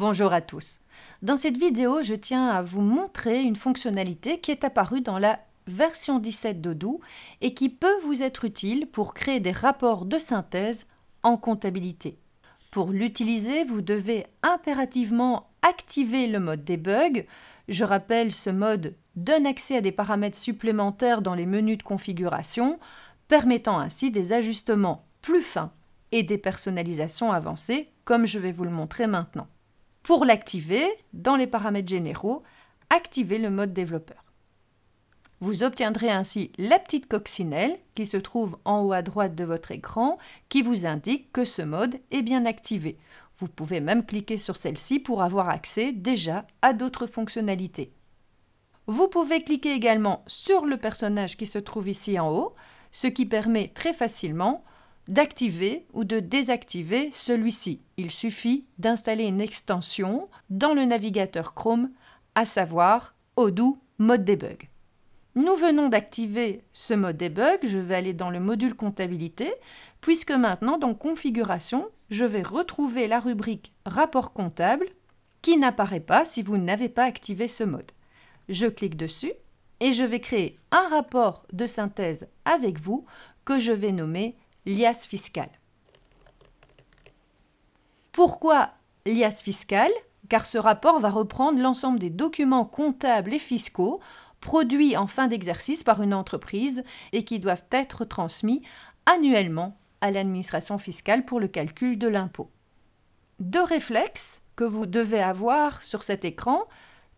Bonjour à tous. Dans cette vidéo, je tiens à vous montrer une fonctionnalité qui est apparue dans la version 17 d'Odoo et qui peut vous être utile pour créer des rapports de synthèse en comptabilité. Pour l'utiliser, vous devez impérativement activer le mode debug. Je rappelle, ce mode donne accès à des paramètres supplémentaires dans les menus de configuration, permettant ainsi des ajustements plus fins et des personnalisations avancées, comme je vais vous le montrer maintenant. Pour l'activer, dans les paramètres généraux, activez le mode développeur. Vous obtiendrez ainsi la petite coccinelle qui se trouve en haut à droite de votre écran qui vous indique que ce mode est bien activé. Vous pouvez même cliquer sur celle-ci pour avoir accès déjà à d'autres fonctionnalités. Vous pouvez cliquer également sur le personnage qui se trouve ici en haut, ce qui permet très facilement d'activer ou de désactiver celui-ci. Il suffit d'installer une extension dans le navigateur Chrome, à savoir Odoo Mode Debug. Nous venons d'activer ce mode debug, je vais aller dans le module comptabilité, puisque maintenant dans configuration, je vais retrouver la rubrique rapport comptable qui n'apparaît pas si vous n'avez pas activé ce mode. Je clique dessus et je vais créer un rapport de synthèse avec vous que je vais nommer liasse fiscale. Pourquoi liasse fiscale? Car ce rapport va reprendre l'ensemble des documents comptables et fiscaux produits en fin d'exercice par une entreprise et qui doivent être transmis annuellement à l'administration fiscale pour le calcul de l'impôt. Deux réflexes que vous devez avoir sur cet écran: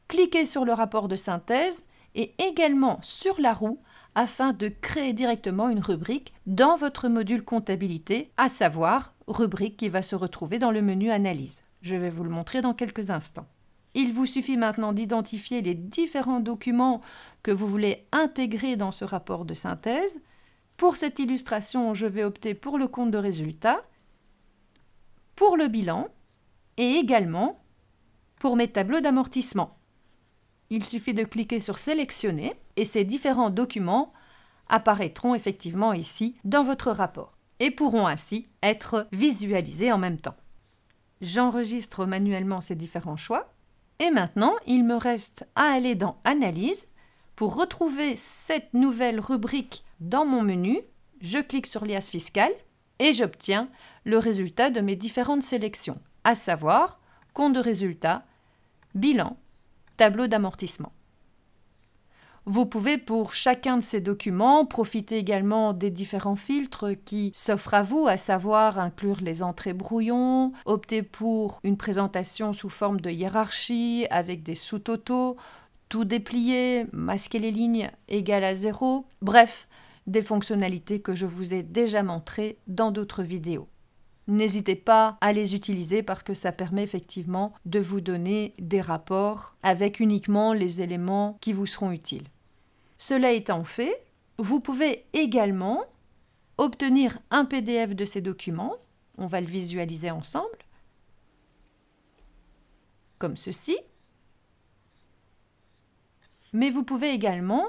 cliquez sur le rapport de synthèse et également sur la roue afin de créer directement une rubrique dans votre module comptabilité, à savoir rubrique qui va se retrouver dans le menu analyse. Je vais vous le montrer dans quelques instants. Il vous suffit maintenant d'identifier les différents documents que vous voulez intégrer dans ce rapport de synthèse. Pour cette illustration, je vais opter pour le compte de résultat, pour le bilan et également pour mes tableaux d'amortissement. Il suffit de cliquer sur sélectionner et ces différents documents apparaîtront effectivement ici dans votre rapport et pourront ainsi être visualisés en même temps. J'enregistre manuellement ces différents choix et maintenant il me reste à aller dans Analyse. Pour retrouver cette nouvelle rubrique dans mon menu, je clique sur liasse fiscale et j'obtiens le résultat de mes différentes sélections, à savoir compte de résultat, bilan, tableau d'amortissement. Vous pouvez pour chacun de ces documents profiter également des différents filtres qui s'offrent à vous, à savoir inclure les entrées brouillons, opter pour une présentation sous forme de hiérarchie avec des sous-totaux, tout déplier, masquer les lignes égales à 0, bref, des fonctionnalités que je vous ai déjà montrées dans d'autres vidéos. N'hésitez pas à les utiliser parce que ça permet effectivement de vous donner des rapports avec uniquement les éléments qui vous seront utiles. Cela étant fait, vous pouvez également obtenir un PDF de ces documents. On va le visualiser ensemble, comme ceci. Mais vous pouvez également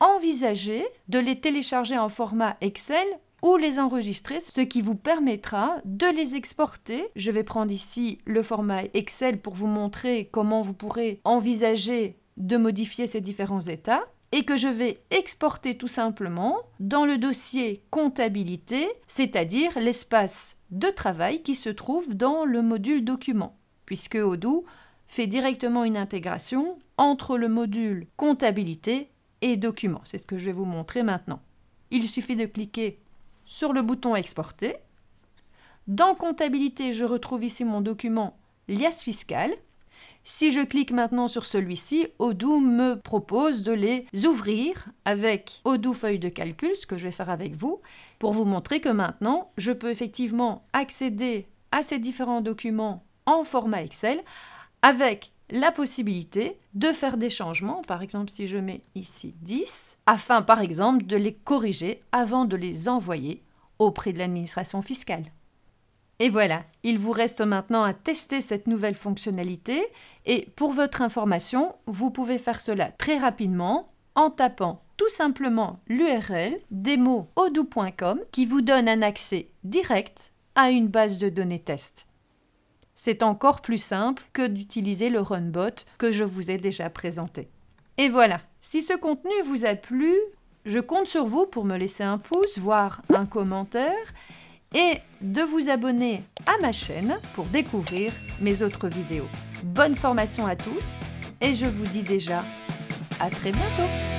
envisager de les télécharger en format Excel ou les enregistrer, ce qui vous permettra de les exporter. Je vais prendre ici le format Excel pour vous montrer comment vous pourrez envisager de modifier ces différents états et que je vais exporter tout simplement dans le dossier comptabilité, c'est-à-dire l'espace de travail qui se trouve dans le module document, puisque Odoo fait directement une intégration entre le module comptabilité et document. C'est ce que je vais vous montrer maintenant. Il suffit de cliquer sur le bouton exporter. Dans comptabilité, je retrouve ici mon document liasse fiscale. Si je clique maintenant sur celui-ci, Odoo me propose de les ouvrir avec Odoo feuille de calcul, ce que je vais faire avec vous, pour vous montrer que maintenant, je peux effectivement accéder à ces différents documents en format Excel avec la possibilité de faire des changements, par exemple si je mets ici 10, afin par exemple de les corriger avant de les envoyer auprès de l'administration fiscale. Et voilà, il vous reste maintenant à tester cette nouvelle fonctionnalité et pour votre information, vous pouvez faire cela très rapidement en tapant tout simplement l'URL demoodoo.com qui vous donne un accès direct à une base de données test. C'est encore plus simple que d'utiliser le Runbot que je vous ai déjà présenté. Et voilà, si ce contenu vous a plu, je compte sur vous pour me laisser un pouce, voire un commentaire, et de vous abonner à ma chaîne pour découvrir mes autres vidéos. Bonne formation à tous, et je vous dis déjà à très bientôt!